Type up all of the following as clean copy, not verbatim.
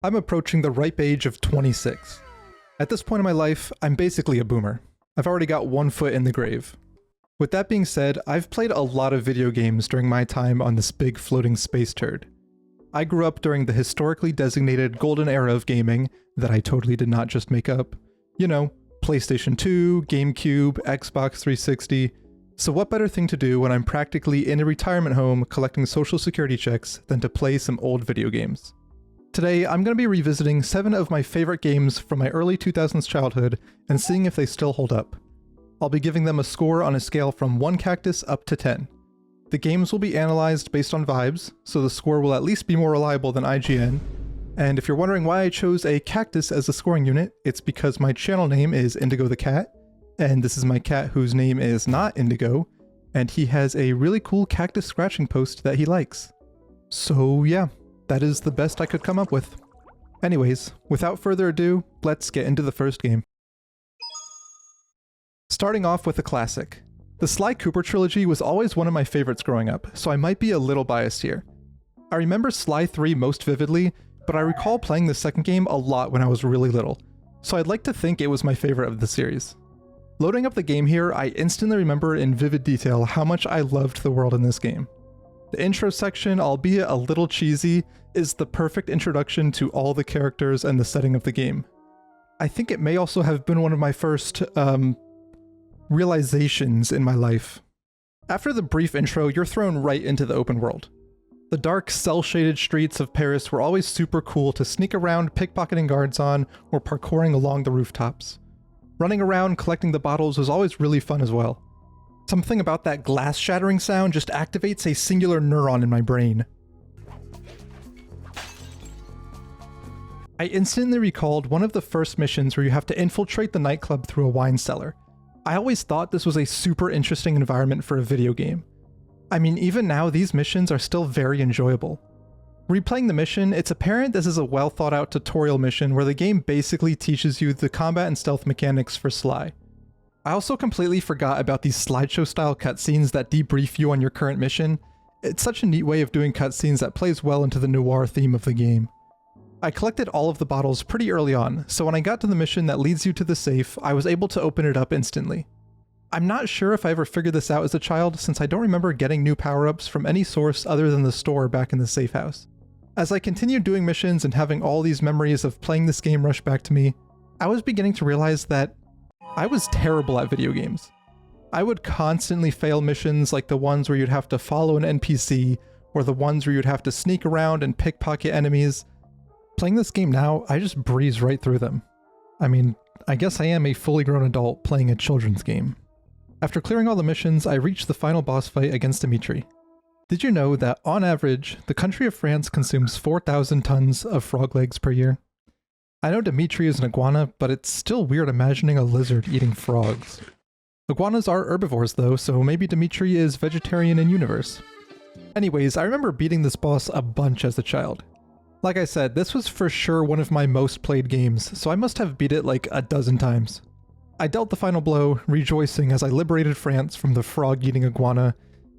I'm approaching the ripe age of 26. At this point in my life, I'm basically a boomer. I've already got one foot in the grave. With that being said, I've played a lot of video games during my time on this big floating space turd. I grew up during the historically designated golden era of gaming that I totally did not just make up. You know, PlayStation 2, GameCube, Xbox 360. So what better thing to do when I'm practically in a retirement home collecting social security checks than to play some old video games? Today, I'm going to be revisiting 7 of my favorite games from my early 2000s childhood and seeing if they still hold up. I'll be giving them a score on a scale from 1 cactus up to 10. The games will be analyzed based on vibes, so the score will at least be more reliable than IGN. And if you're wondering why I chose a cactus as the scoring unit, it's because my channel name is Indigo the Cat, and this is my cat whose name is not Indigo, and he has a really cool cactus scratching post that he likes. So yeah, that is the best I could come up with. Anyways, without further ado, let's get into the first game. Starting off with a classic. The Sly Cooper trilogy was always one of my favorites growing up, so I might be a little biased here. I remember Sly 3 most vividly, but I recall playing the second game a lot when I was really little, so I'd like to think it was my favorite of the series. Loading up the game here, I instantly remember in vivid detail how much I loved the world in this game. The intro section, albeit a little cheesy, is the perfect introduction to all the characters and the setting of the game. I think it may also have been one of my first, realizations in my life. After the brief intro, you're thrown right into the open world. The dark, cel-shaded streets of Paris were always super cool to sneak around pickpocketing guards on or parkouring along the rooftops. Running around collecting the bottles was always really fun as well. Something about that glass shattering sound just activates a singular neuron in my brain. I instantly recalled one of the first missions where you have to infiltrate the nightclub through a wine cellar. I always thought this was a super interesting environment for a video game. I mean, even now these missions are still very enjoyable. Replaying the mission, it's apparent this is a well thought out tutorial mission where the game basically teaches you the combat and stealth mechanics for Sly. I also completely forgot about these slideshow style cutscenes that debrief you on your current mission. It's such a neat way of doing cutscenes that plays well into the noir theme of the game. I collected all of the bottles pretty early on, so when I got to the mission that leads you to the safe, I was able to open it up instantly. I'm not sure if I ever figured this out as a child, since I don't remember getting new power-ups from any source other than the store back in the safe house. As I continued doing missions and having all these memories of playing this game rush back to me, I was beginning to realize that I was terrible at video games. I would constantly fail missions like the ones where you'd have to follow an NPC, or the ones where you'd have to sneak around and pickpocket enemies. Playing this game now, I just breeze right through them. I mean, I guess I am a fully grown adult playing a children's game. After clearing all the missions, I reached the final boss fight against Dimitri. Did you know that, on average, the country of France consumes 4,000 tons of frog legs per year? I know Dimitri is an iguana, but it's still weird imagining a lizard eating frogs. Iguanas are herbivores though, so maybe Dimitri is vegetarian in universe. Anyways, I remember beating this boss a bunch as a child. Like I said, this was for sure one of my most played games, so I must have beat it like a dozen times. I dealt the final blow, rejoicing as I liberated France from the frog-eating iguana,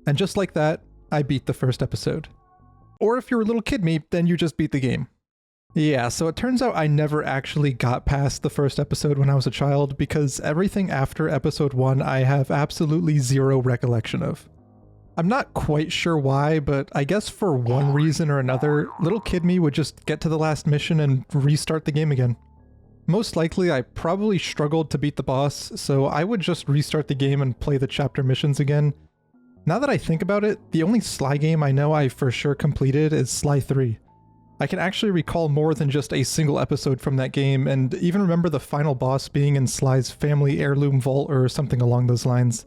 and just like that, I beat the first episode. Or if you're a little kid me, then you just beat the game. Yeah, so it turns out I never actually got past the first episode when I was a child, because everything after episode 1 I have absolutely zero recollection of. I'm not quite sure why, but I guess for one reason or another, little kid me would just get to the last mission and restart the game again. Most likely I probably struggled to beat the boss, so I would just restart the game and play the chapter missions again. Now that I think about it, the only Sly game I know I for sure completed is Sly 3. I can actually recall more than just a single episode from that game, and even remember the final boss being in Sly's family heirloom vault or something along those lines.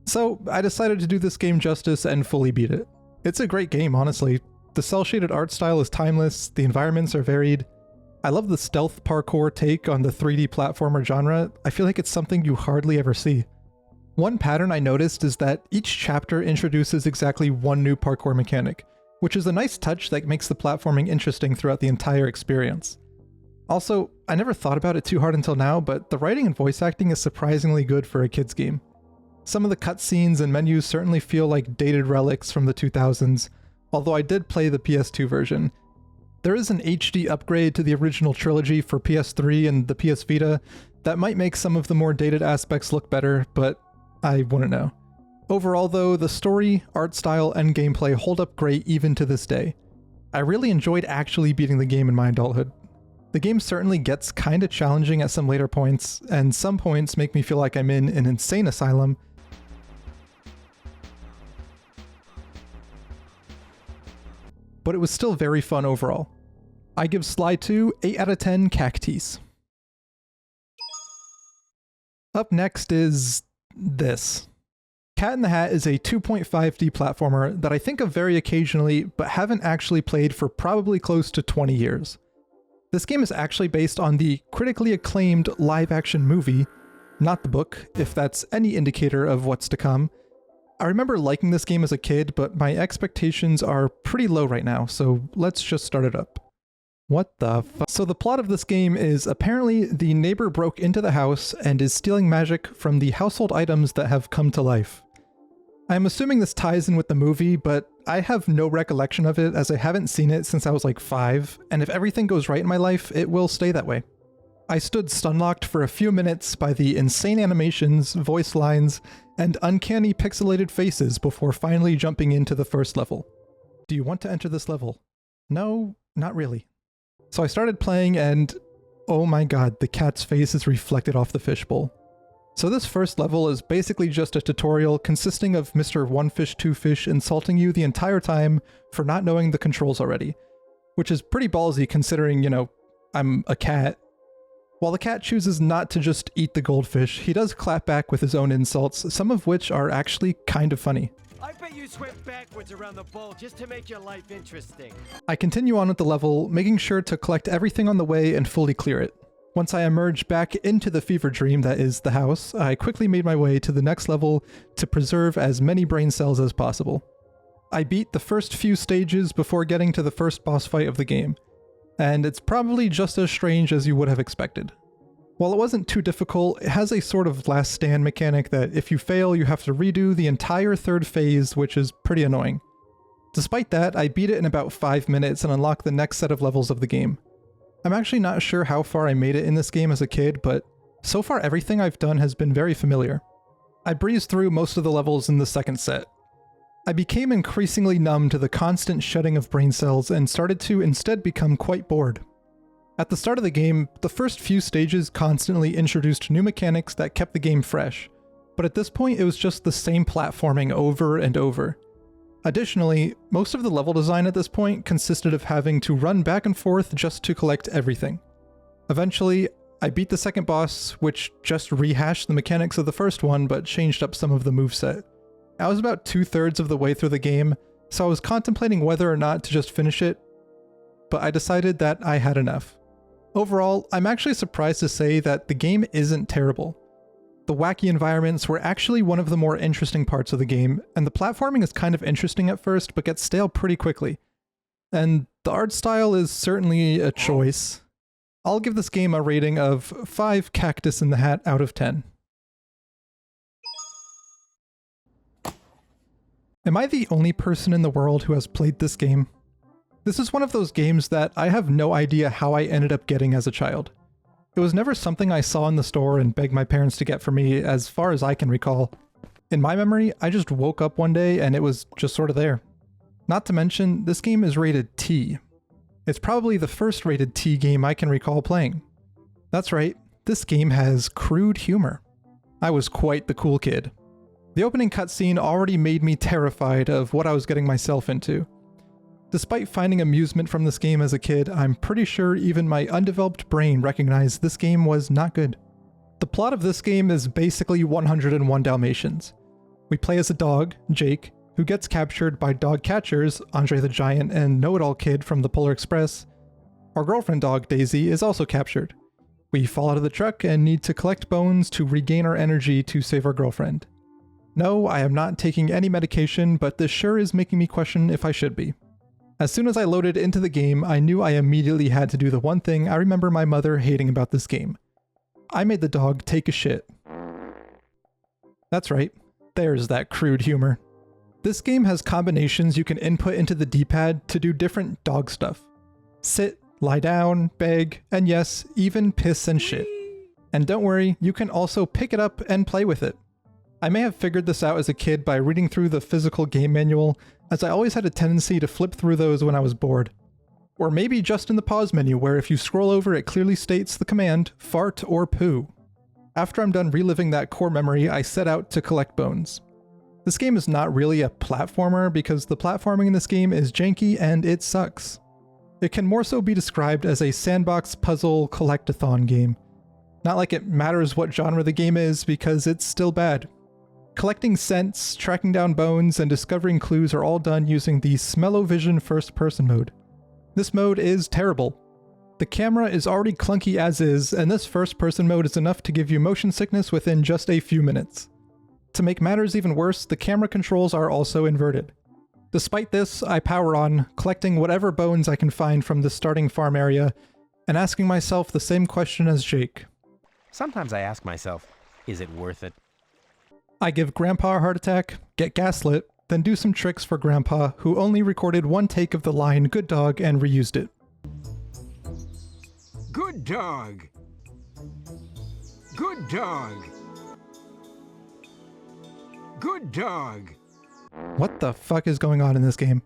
So I decided to do this game justice and fully beat it. It's a great game, honestly. The cel-shaded art style is timeless, the environments are varied. I love the stealth parkour take on the 3D platformer genre. I feel like it's something you hardly ever see. One pattern I noticed is that each chapter introduces exactly one new parkour mechanic, which is a nice touch that makes the platforming interesting throughout the entire experience. Also, I never thought about it too hard until now, but the writing and voice acting is surprisingly good for a kid's game. Some of the cutscenes and menus certainly feel like dated relics from the 2000s, although I did play the PS2 version. There is an HD upgrade to the original trilogy for PS3 and the PS Vita that might make some of the more dated aspects look better, but I wouldn't know. Overall though, the story, art style, and gameplay hold up great even to this day. I really enjoyed actually beating the game in my adulthood. The game certainly gets kinda challenging at some later points, and some points make me feel like I'm in an insane asylum, but it was still very fun overall. I give Sly 2 8 out of 10 cactus. Up next is this. Cat in the Hat is a 2.5D platformer that I think of very occasionally, but haven't actually played for probably close to 20 years. This game is actually based on the critically acclaimed live-action movie, not the book, if that's any indicator of what's to come. I remember liking this game as a kid, but my expectations are pretty low right now, so let's just start it up. What the fuck? So the plot of this game is apparently the neighbor broke into the house and is stealing magic from the household items that have come to life. I'm assuming this ties in with the movie, but I have no recollection of it as I haven't seen it since I was like 5, and if everything goes right in my life, it will stay that way. I stood stunlocked for a few minutes by the insane animations, voice lines, and uncanny pixelated faces before finally jumping into the first level. Do you want to enter this level? No, not really. So I started playing and, oh my god, the cat's face is reflected off the fishbowl. So this first level is basically just a tutorial consisting of Mr. One Fish Two Fish insulting you the entire time for not knowing the controls already, which is pretty ballsy considering, you know, I'm a cat. While the cat chooses not to just eat the goldfish, he does clap back with his own insults, some of which are actually kind of funny. I bet you swim backwards around the bowl just to make your life interesting. I continue on with the level, making sure to collect everything on the way and fully clear it. Once I emerge back into the fever dream that is the house, I quickly made my way to the next level to preserve as many brain cells as possible. I beat the first few stages before getting to the first boss fight of the game, and it's probably just as strange as you would have expected. While it wasn't too difficult, it has a sort of last stand mechanic that if you fail, you have to redo the entire third phase, which is pretty annoying. Despite that, I beat it in about 5 minutes and unlocked the next set of levels of the game. I'm actually not sure how far I made it in this game as a kid, but so far everything I've done has been very familiar. I breezed through most of the levels in the second set. I became increasingly numb to the constant shedding of brain cells and started to instead become quite bored. At the start of the game, the first few stages constantly introduced new mechanics that kept the game fresh, but at this point it was just the same platforming over and over. Additionally, most of the level design at this point consisted of having to run back and forth just to collect everything. Eventually, I beat the second boss, which just rehashed the mechanics of the first one but changed up some of the moveset. I was about 2/3 of the way through the game, so I was contemplating whether or not to just finish it, but I decided that I had enough. Overall, I'm actually surprised to say that the game isn't terrible. The wacky environments were actually one of the more interesting parts of the game, and the platforming is kind of interesting at first but gets stale pretty quickly. And the art style is certainly a choice. I'll give this game a rating of 5 cactus in the hat out of 10. Am I the only person in the world who has played this game? This is one of those games that I have no idea how I ended up getting as a child. It was never something I saw in the store and begged my parents to get for me, as far as I can recall. In my memory, I just woke up one day and it was just sort of there. Not to mention, this game is rated T. It's probably the first rated T game I can recall playing. That's right, this game has crude humor. I was quite the cool kid. The opening cutscene already made me terrified of what I was getting myself into. Despite finding amusement from this game as a kid, I'm pretty sure even my undeveloped brain recognized this game was not good. The plot of this game is basically 101 Dalmatians. We play as a dog, Jake, who gets captured by dog catchers, Andre the Giant and Know-It-All Kid from the Polar Express. Our girlfriend dog, Daisy, is also captured. We fall out of the truck and need to collect bones to regain our energy to save our girlfriend. No, I am not taking any medication, but this sure is making me question if I should be. As soon as I loaded into the game, I knew I immediately had to do the one thing I remember my mother hating about this game. I made the dog take a shit. That's right, there's that crude humor. This game has combinations you can input into the D-pad to do different dog stuff. Sit, lie down, beg, and yes, even piss and shit. And don't worry, you can also pick it up and play with it. I may have figured this out as a kid by reading through the physical game manual, as I always had a tendency to flip through those when I was bored. Or maybe just in the pause menu where if you scroll over it clearly states the command, fart or poo. After I'm done reliving that core memory, I set out to collect bones. This game is not really a platformer because the platforming in this game is janky and it sucks. It can more so be described as a sandbox puzzle collect-a-thon game. Not like it matters what genre the game is because it's still bad. Collecting scents, tracking down bones, and discovering clues are all done using the Smell-O-Vision first-person mode. This mode is terrible. The camera is already clunky as is, and this first-person mode is enough to give you motion sickness within just a few minutes. To make matters even worse, the camera controls are also inverted. Despite this, I power on, collecting whatever bones I can find from the starting farm area, and asking myself the same question as Jake. Sometimes I ask myself, is it worth it? I give Grandpa a heart attack, get gaslit, then do some tricks for Grandpa, who only recorded one take of the line "good dog" and reused it. Good dog. Good dog. Good dog. What the fuck is going on in this game?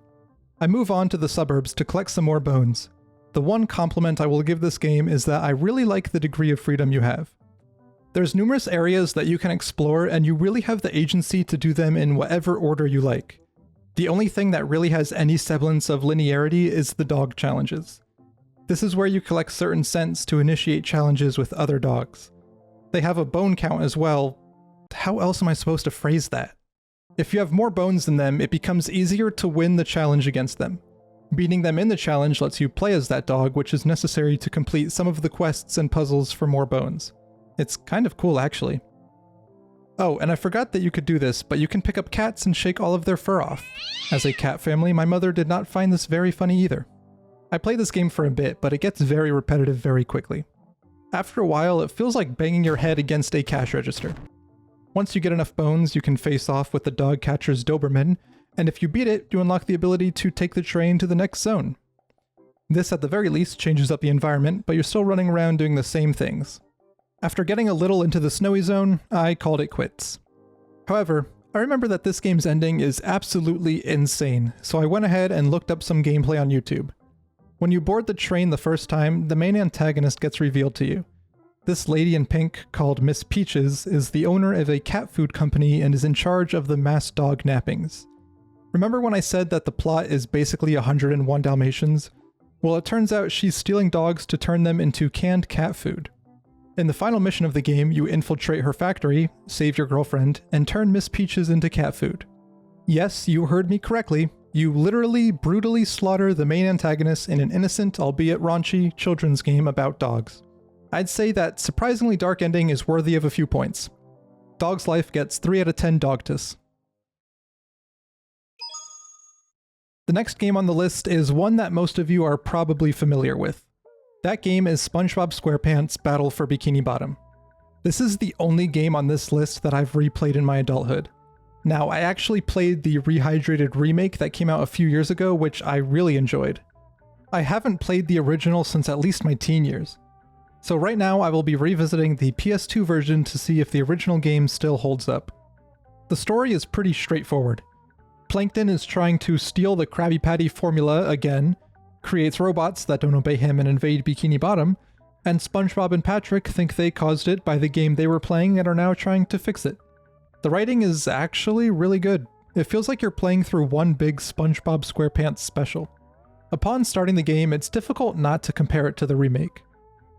I move on to the suburbs to collect some more bones. The one compliment I will give this game is that I really like the degree of freedom you have. There's numerous areas that you can explore and you really have the agency to do them in whatever order you like. The only thing that really has any semblance of linearity is the dog challenges. This is where you collect certain scents to initiate challenges with other dogs. They have a bone count as well. How else am I supposed to phrase that? If you have more bones than them, it becomes easier to win the challenge against them. Beating them in the challenge lets you play as that dog, which is necessary to complete some of the quests and puzzles for more bones. It's kind of cool, actually. Oh, and I forgot that you could do this, but you can pick up cats and shake all of their fur off. As a cat family, my mother did not find this very funny either. I played this game for a bit, but it gets very repetitive very quickly. After a while, it feels like banging your head against a cash register. Once you get enough bones, you can face off with the dog catcher's Doberman, and if you beat it, you unlock the ability to take the train to the next zone. This at the very least changes up the environment, but you're still running around doing the same things. After getting a little into the snowy zone, I called it quits. However, I remember that this game's ending is absolutely insane, so I went ahead and looked up some gameplay on YouTube. When you board the train the first time, the main antagonist gets revealed to you. This lady in pink, called Miss Peaches, is the owner of a cat food company and is in charge of the mass dog nappings. Remember when I said that the plot is basically 101 Dalmatians? Well, it turns out she's stealing dogs to turn them into canned cat food. In the final mission of the game, you infiltrate her factory, save your girlfriend, and turn Miss Peaches into cat food. Yes, you heard me correctly. You literally brutally slaughter the main antagonist in an innocent, albeit raunchy, children's game about dogs. I'd say that surprisingly dark ending is worthy of a few points. Dog's Life gets 3 out of 10 Dogtus. The next game on the list is one that most of you are probably familiar with. That game is SpongeBob SquarePants Battle for Bikini Bottom. This is the only game on this list that I've replayed in my adulthood. Now, I actually played the rehydrated remake that came out a few years ago, which I really enjoyed. I haven't played the original since at least my teen years. So right now I will be revisiting the PS2 version to see if the original game still holds up. The story is pretty straightforward. Plankton is trying to steal the Krabby Patty formula again, creates robots that don't obey him and invade Bikini Bottom, and SpongeBob and Patrick think they caused it by the game they were playing and are now trying to fix it. The writing is actually really good. It feels like you're playing through one big SpongeBob SquarePants special. Upon starting the game, it's difficult not to compare it to the remake.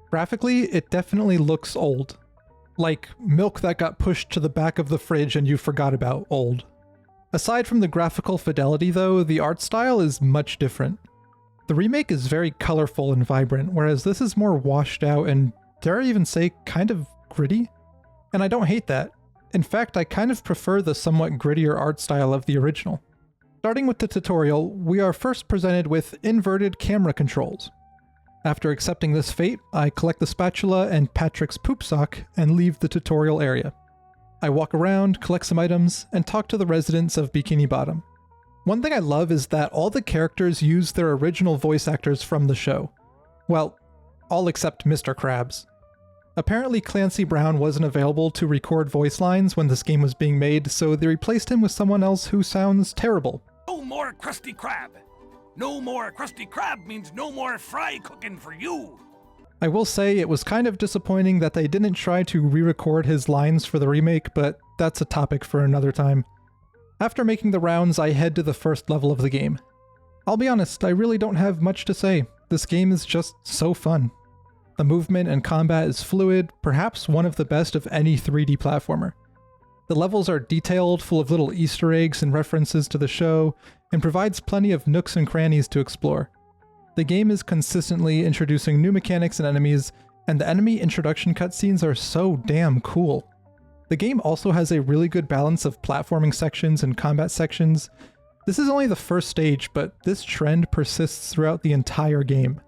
Graphically, it definitely looks old. Like milk that got pushed to the back of the fridge and you forgot about old. Aside from the graphical fidelity though, the art style is much different. The remake is very colorful and vibrant, whereas this is more washed out and, dare I even say, kind of gritty? And I don't hate that. In fact, I kind of prefer the somewhat grittier art style of the original. Starting with the tutorial, we are first presented with inverted camera controls. After accepting this fate, I collect the spatula and Patrick's poop sock and leave the tutorial area. I walk around, collect some items, and talk to the residents of Bikini Bottom. One thing I love is that all the characters use their original voice actors from the show. Well, all except Mr. Krabs. Apparently Clancy Brown wasn't available to record voice lines when this game was being made, so they replaced him with someone else who sounds terrible. No more Krusty Krab. No more Krusty Krab means no more fry cooking for you. I will say it was kind of disappointing that they didn't try to re-record his lines for the remake, but that's a topic for another time. After making the rounds, I head to the first level of the game. I'll be honest, I really don't have much to say. This game is just so fun. The movement and combat is fluid, perhaps one of the best of any 3D platformer. The levels are detailed, full of little Easter eggs and references to the show, and provides plenty of nooks and crannies to explore. The game is consistently introducing new mechanics and enemies, and the enemy introduction cutscenes are so damn cool. The game also has a really good balance of platforming sections and combat sections. This is only the first stage, but this trend persists throughout the entire game.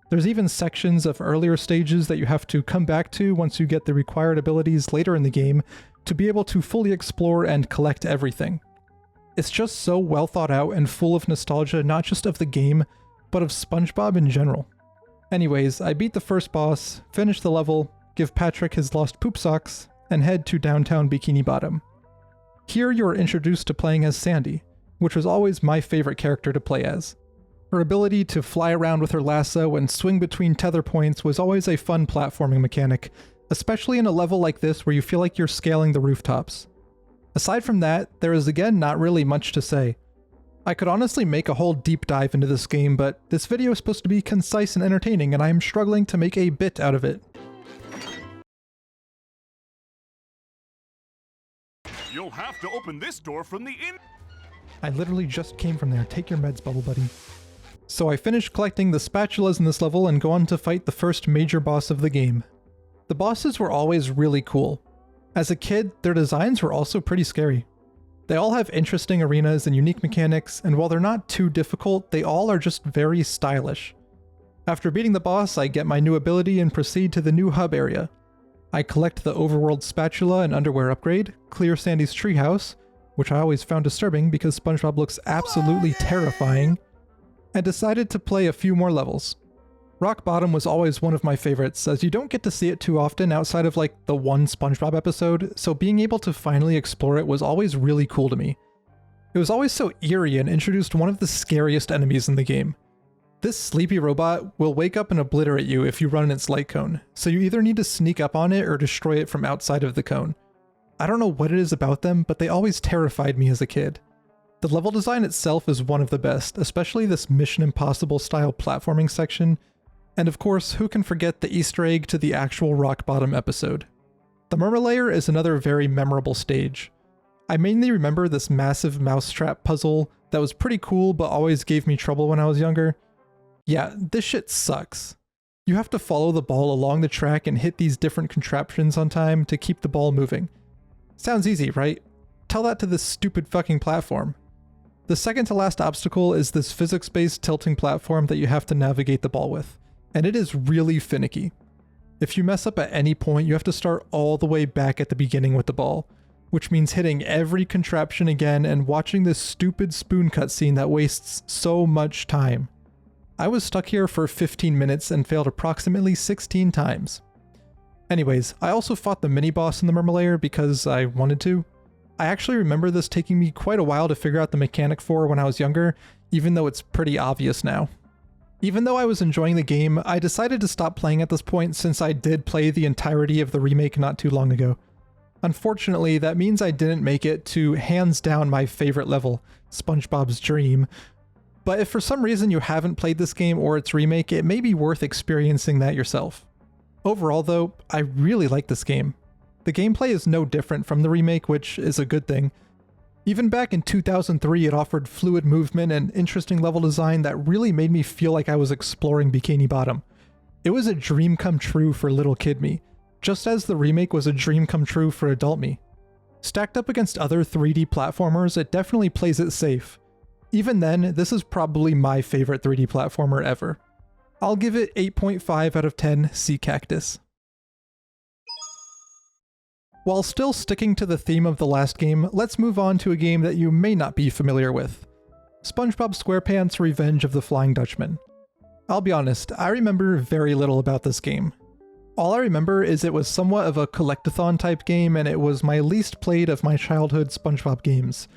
There's even sections of earlier stages that you have to come back to once you get the required abilities later in the game to be able to fully explore and collect everything. It's just so well thought out and full of nostalgia, not just of the game, but of Spongebob in general. Anyways, I beat the first boss, finish the level, give Patrick his lost poop socks, and head to downtown Bikini Bottom. Here you are introduced to playing as Sandy, which was always my favorite character to play as. Her ability to fly around with her lasso and swing between tether points was always a fun platforming mechanic, especially in a level like this where you feel like you're scaling the rooftops. Aside from that, there is again not really much to say. I could honestly make a whole deep dive into this game, but this video is supposed to be concise and entertaining, and I am struggling to make a bit out of it. You'll have to open this door from the in. I literally just came from there. Take your meds, Bubble Buddy. So I finish collecting the spatulas in this level and go on to fight the first major boss of the game. The bosses were always really cool. As a kid, their designs were also pretty scary. They all have interesting arenas and unique mechanics, and while they're not too difficult, they all are just very stylish. After beating the boss, I get my new ability and proceed to the new hub area. I collect the overworld spatula and underwear upgrade, clear Sandy's treehouse, which I always found disturbing because SpongeBob looks absolutely terrifying, and decided to play a few more levels. Rock Bottom was always one of my favorites, as you don't get to see it too often outside of like the one SpongeBob episode, so being able to finally explore it was always really cool to me. It was always so eerie and introduced one of the scariest enemies in the game. This sleepy robot will wake up and obliterate you if you run in its light cone, so you either need to sneak up on it or destroy it from outside of the cone. I don't know what it is about them, but they always terrified me as a kid. The level design itself is one of the best, especially this Mission Impossible style platforming section, and of course, who can forget the Easter egg to the actual Rock Bottom episode. The Murmur is another very memorable stage. I mainly remember this massive mousetrap puzzle that was pretty cool but always gave me trouble when I was younger. Yeah, this shit sucks. You have to follow the ball along the track and hit these different contraptions on time to keep the ball moving. Sounds easy, right? Tell that to this stupid fucking platform. The second to last obstacle is this physics-based tilting platform that you have to navigate the ball with, and it is really finicky. If you mess up at any point, you have to start all the way back at the beginning with the ball, which means hitting every contraption again and watching this stupid spoon cutscene that wastes so much time. I was stuck here for 15 minutes and failed approximately 16 times. Anyways, I also fought the mini-boss in the Murmur because I wanted to. I actually remember this taking me quite a while to figure out the mechanic for when I was younger, even though it's pretty obvious now. Even though I was enjoying the game, I decided to stop playing at this point since I did play the entirety of the remake not too long ago. Unfortunately, that means I didn't make it to hands down my favorite level, SpongeBob's Dream. But if for some reason you haven't played this game or its remake, it may be worth experiencing that yourself. Overall though, I really like this game. The gameplay is no different from the remake, which is a good thing. Even back in 2003, it offered fluid movement and interesting level design that really made me feel like I was exploring Bikini Bottom. It was a dream come true for little kid me, just as the remake was a dream come true for adult me. Stacked up against other 3D platformers, it definitely plays it safe. Even then, this is probably my favorite 3D platformer ever. I'll give it 8.5 out of 10 sea cactus. While still sticking to the theme of the last game, let's move on to a game that you may not be familiar with. SpongeBob SquarePants Revenge of the Flying Dutchman. I'll be honest, I remember very little about this game. All I remember is it was somewhat of a collectathon type game, and it was my least played of my childhood SpongeBob games.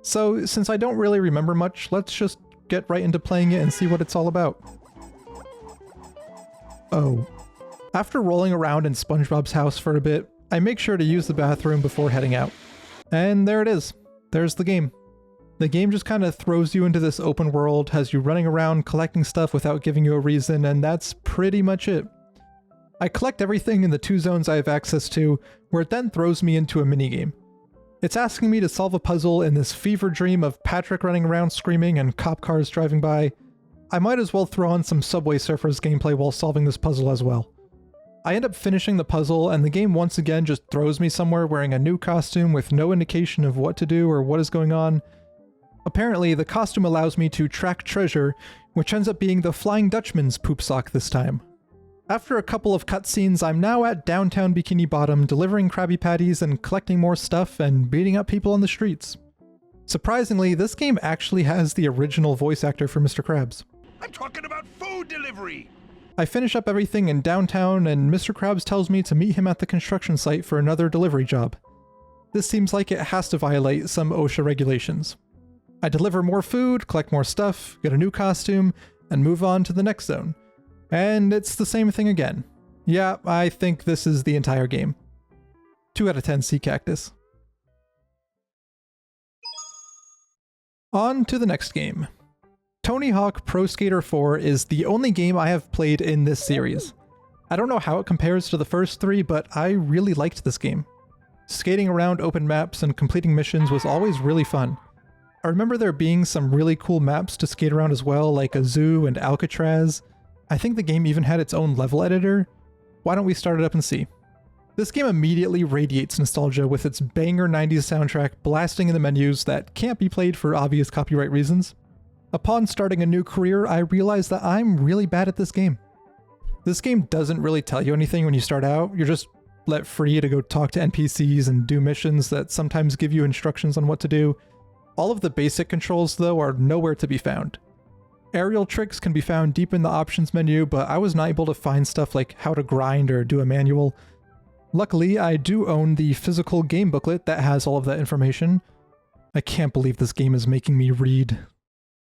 So since I don't really remember much, let's just get right into playing it and see what it's all about. Oh. After rolling around in SpongeBob's house for a bit, I make sure to use the bathroom before heading out. And there it is. There's the game. The game just kind of throws you into this open world, has you running around collecting stuff without giving you a reason, and that's pretty much it. I collect everything in the 2 zones I have access to, where it then throws me into a minigame. It's asking me to solve a puzzle in this fever dream of Patrick running around screaming and cop cars driving by. I might as well throw on some Subway Surfers gameplay while solving this puzzle as well. I end up finishing the puzzle, and the game once again just throws me somewhere wearing a new costume with no indication of what to do or what is going on. Apparently, the costume allows me to track treasure, which ends up being the Flying Dutchman's poop sock this time. After a couple of cutscenes, I'm now at downtown Bikini Bottom delivering Krabby Patties and collecting more stuff and beating up people on the streets. Surprisingly, this game actually has the original voice actor for Mr. Krabs. I'm talking about food delivery. I finish up everything in downtown, and Mr. Krabs tells me to meet him at the construction site for another delivery job. This seems like it has to violate some OSHA regulations. I deliver more food, collect more stuff, get a new costume, and move on to the next zone. And it's the same thing again. Yeah, I think this is the entire game. 2 out of 10 sea cactus. On to the next game. Tony Hawk Pro Skater 4 is the only game I have played in this series. I don't know how it compares to the first 3, but I really liked this game. Skating around open maps and completing missions was always really fun. I remember there being some really cool maps to skate around as well, like a zoo and Alcatraz. I think the game even had its own level editor. Why don't we start it up and see? This game immediately radiates nostalgia with its banger 90s soundtrack blasting in the menus that can't be played for obvious copyright reasons. Upon starting a new career, I realized that I'm really bad at this game. This game doesn't really tell you anything when you start out. You're just let free to go talk to NPCs and do missions that sometimes give you instructions on what to do. All of the basic controls, though, are nowhere to be found. Aerial tricks can be found deep in the options menu, but I was not able to find stuff like how to grind or do a manual. Luckily, I do own the physical game booklet that has all of that information. I can't believe this game is making me read.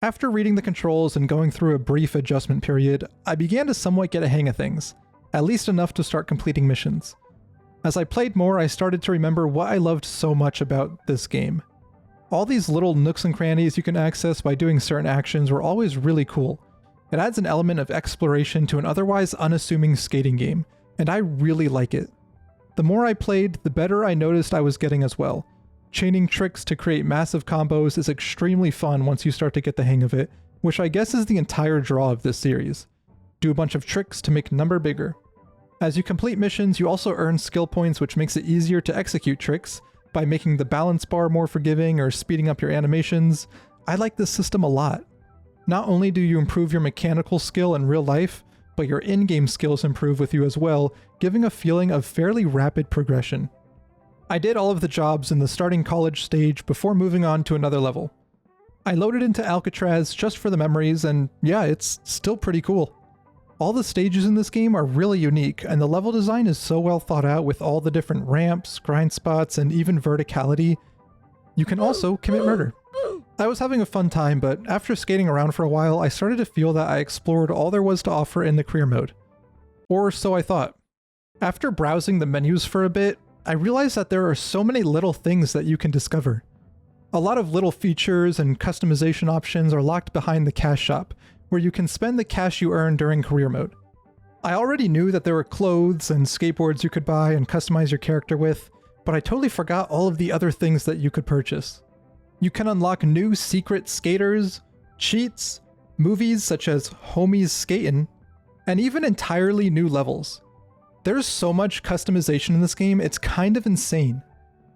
After reading the controls and going through a brief adjustment period, I began to somewhat get a hang of things, at least enough to start completing missions. As I played more, I started to remember what I loved so much about this game. All these little nooks and crannies you can access by doing certain actions were always really cool. It adds an element of exploration to an otherwise unassuming skating game, and I really like it. The more I played, the better I noticed I was getting as well. Chaining tricks to create massive combos is extremely fun once you start to get the hang of it, which I guess is the entire draw of this series. Do a bunch of tricks to make number bigger. As you complete missions, you also earn skill points, which makes it easier to execute tricks by making the balance bar more forgiving or speeding up your animations. I like this system a lot. Not only do you improve your mechanical skill in real life, but your in-game skills improve with you as well, giving a feeling of fairly rapid progression. I did all of the jobs in the starting college stage before moving on to another level. I loaded into Alcatraz just for the memories, and yeah, it's still pretty cool. All the stages in this game are really unique, and the level design is so well thought out with all the different ramps, grind spots, and even verticality. You can also commit murder. I was having a fun time, but after skating around for a while, I started to feel that I explored all there was to offer in the career mode. Or so I thought. After browsing the menus for a bit, I realized that there are so many little things that you can discover. A lot of little features and customization options are locked behind the cash shop, where you can spend the cash you earn during career mode. I already knew that there were clothes and skateboards you could buy and customize your character with, but I totally forgot all of the other things that you could purchase. You can unlock new secret skaters, cheats, movies such as Homies Skatin', and even entirely new levels. There's so much customization in this game, it's kind of insane.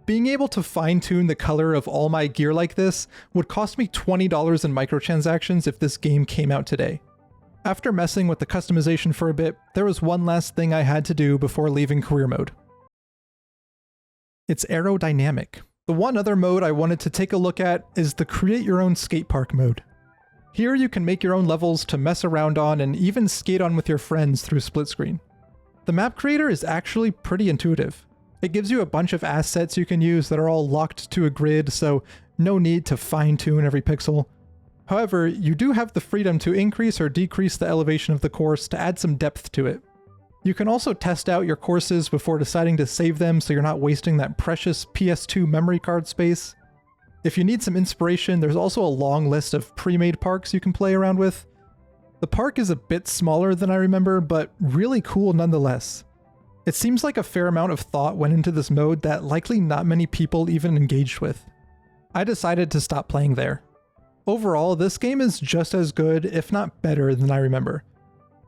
Being able to fine-tune the color of all my gear like this would cost me $20 in microtransactions if this game came out today. After messing with the customization for a bit, there was one last thing I had to do before leaving career mode. It's aerodynamic. The one other mode I wanted to take a look at is the Create Your Own Skate Park mode. Here you can make your own levels to mess around on and even skate on with your friends through split screen. The map creator is actually pretty intuitive. It gives you a bunch of assets you can use that are all locked to a grid, so no need to fine-tune every pixel. However, you do have the freedom to increase or decrease the elevation of the course to add some depth to it. You can also test out your courses before deciding to save them so you're not wasting that precious PS2 memory card space. If you need some inspiration, there's also a long list of pre-made parks you can play around with. The park is a bit smaller than I remember, but really cool nonetheless. It seems like a fair amount of thought went into this mode that likely not many people even engaged with. I decided to stop playing there. Overall, this game is just as good, if not better, than I remember.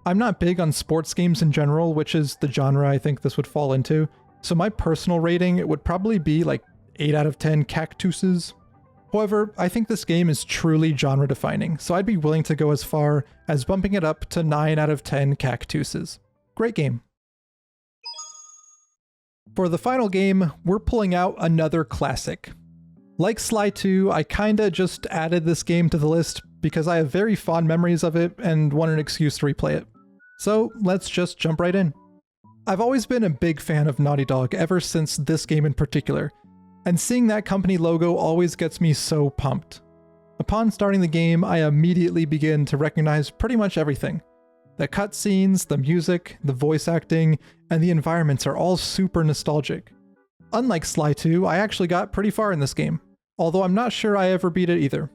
I'm not big on sports games in general, which is the genre I think this would fall into, so my personal rating would probably be like 8 out of 10 cactuses. However, I think this game is truly genre defining, so I'd be willing to go as far as bumping it up to 9 out of 10 cactuses. Great game. For the final game, we're pulling out another classic. Like Sly 2, I kinda just added this game to the list because I have very fond memories of it and want an excuse to replay it. So let's just jump right in. I've always been a big fan of Naughty Dog ever since this game in particular, and seeing that company logo always gets me so pumped. Upon starting the game, I immediately begin to recognize pretty much everything. The cutscenes, the music, the voice acting, and the environments are all super nostalgic. Unlike Sly 2, I actually got pretty far in this game, although I'm not sure I ever beat it either.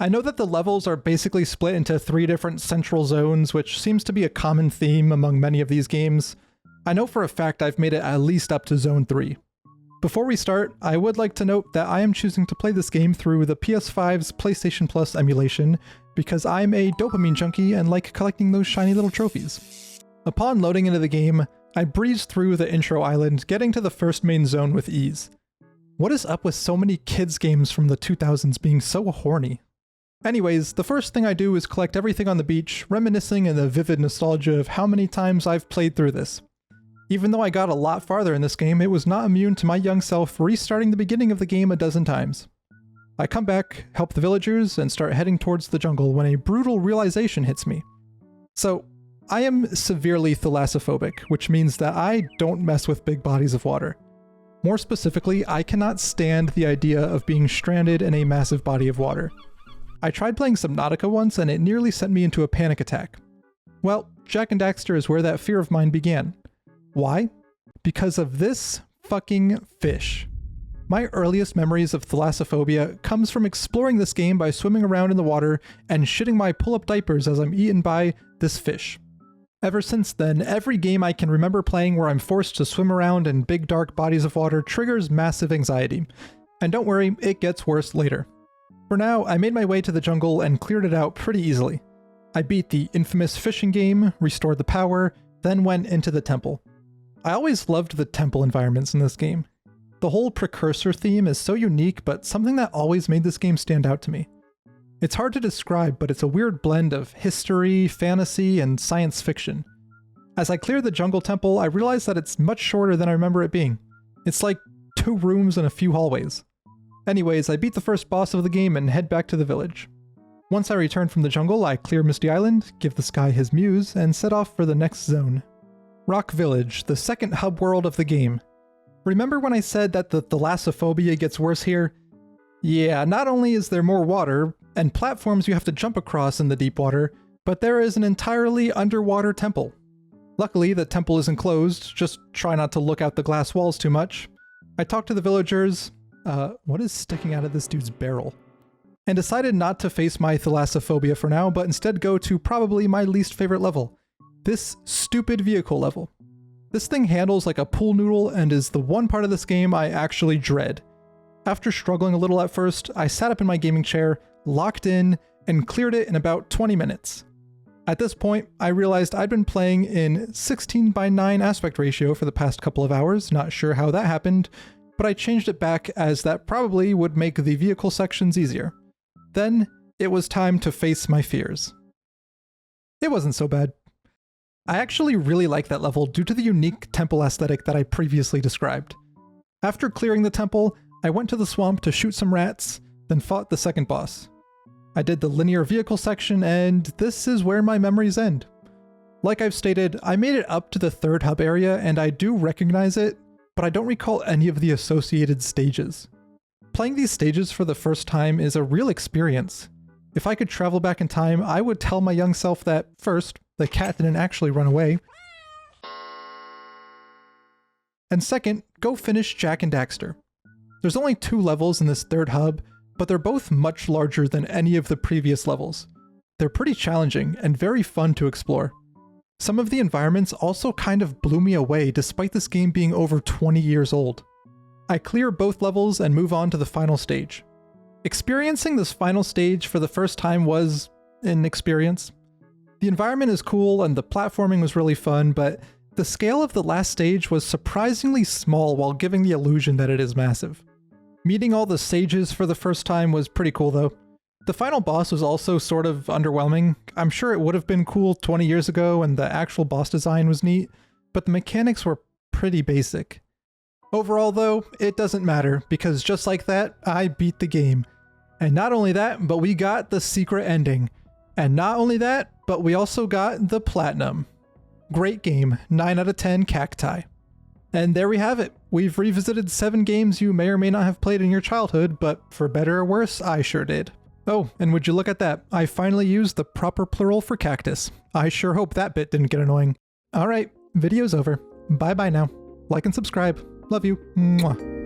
I know that the levels are basically split into 3 different central zones, which seems to be a common theme among many of these games. I know for a fact I've made it at least up to Zone 3. Before we start, I would like to note that I am choosing to play this game through the PS5's PlayStation Plus emulation because I'm a dopamine junkie and like collecting those shiny little trophies. Upon loading into the game, I breezed through the intro island, getting to the first main zone with ease. What is up with so many kids games from the 2000s being so horny? Anyways, the first thing I do is collect everything on the beach, reminiscing in the vivid nostalgia of how many times I've played through this. Even though I got a lot farther in this game, it was not immune to my young self restarting the beginning of the game a dozen times. I come back, help the villagers, and start heading towards the jungle when a brutal realization hits me. So, I am severely thalassophobic, which means that I don't mess with big bodies of water. More specifically, I cannot stand the idea of being stranded in a massive body of water. I tried playing Subnautica once and it nearly sent me into a panic attack. Well, Jak Daxter is where that fear of mine began. Why? Because of this fucking fish. My earliest memories of thalassophobia comes from exploring this game by swimming around in the water and shitting my pull-up diapers as I'm eaten by this fish. Ever since then, every game I can remember playing where I'm forced to swim around in big dark bodies of water triggers massive anxiety. And don't worry, it gets worse later. For now, I made my way to the jungle and cleared it out pretty easily. I beat the infamous fishing game, restored the power, then went into the temple. I always loved the temple environments in this game. The whole precursor theme is so unique, but something that always made this game stand out to me. It's hard to describe, but it's a weird blend of history, fantasy, and science fiction. As I clear the jungle temple, I realize that it's much shorter than I remember it being. It's like 2 rooms and a few hallways. Anyways, I beat the first boss of the game and head back to the village. Once I return from the jungle, I clear Misty Island, give the sky his muse, and set off for the next zone. Rock Village, the second hub world of the game. Remember when I said that the thalassophobia gets worse here? Yeah, not only is there more water, and platforms you have to jump across in the deep water, but there is an entirely underwater temple. Luckily, the temple is enclosed, just try not to look out the glass walls too much. I talked to the villagers, what is sticking out of this dude's barrel? And decided not to face my thalassophobia for now, but instead go to probably my least favorite level. This stupid vehicle level. This thing handles like a pool noodle and is the one part of this game I actually dread. After struggling a little at first, I sat up in my gaming chair, locked in, and cleared it in about 20 minutes. At this point, I realized I'd been playing in 16:9 aspect ratio for the past couple of hours, not sure how that happened, but I changed it back as that probably would make the vehicle sections easier. Then, it was time to face my fears. It wasn't so bad. I actually really like that level due to the unique temple aesthetic that I previously described. After clearing the temple, I went to the swamp to shoot some rats, then fought the second boss. I did the linear vehicle section, and this is where my memories end. Like I've stated, I made it up to the third hub area and I do recognize it, but I don't recall any of the associated stages. Playing these stages for the first time is a real experience. If I could travel back in time, I would tell my young self that, first, the cat didn't actually run away, and second, go finish Jak and Daxter. There's only 2 levels in this third hub, but they're both much larger than any of the previous levels. They're pretty challenging and very fun to explore. Some of the environments also kind of blew me away despite this game being over 20 years old. I clear both levels and move on to the final stage. Experiencing this final stage for the first time was an experience. The environment is cool and the platforming was really fun, but the scale of the last stage was surprisingly small while giving the illusion that it is massive. Meeting all the sages for the first time was pretty cool though. The final boss was also sort of underwhelming. I'm sure it would have been cool 20 years ago and the actual boss design was neat, but the mechanics were pretty basic. Overall though, it doesn't matter because just like that, I beat the game. And not only that, but we got the secret ending. And not only that, but we also got the platinum. Great game, 9 out of 10 cacti. And there we have it. We've revisited 7 games you may or may not have played in your childhood, but for better or worse, I sure did. Oh, and would you look at that, I finally used the proper plural for cactus. I sure hope that bit didn't get annoying. Alright, video's over. Bye bye now. Like and subscribe. Love you. Mwah.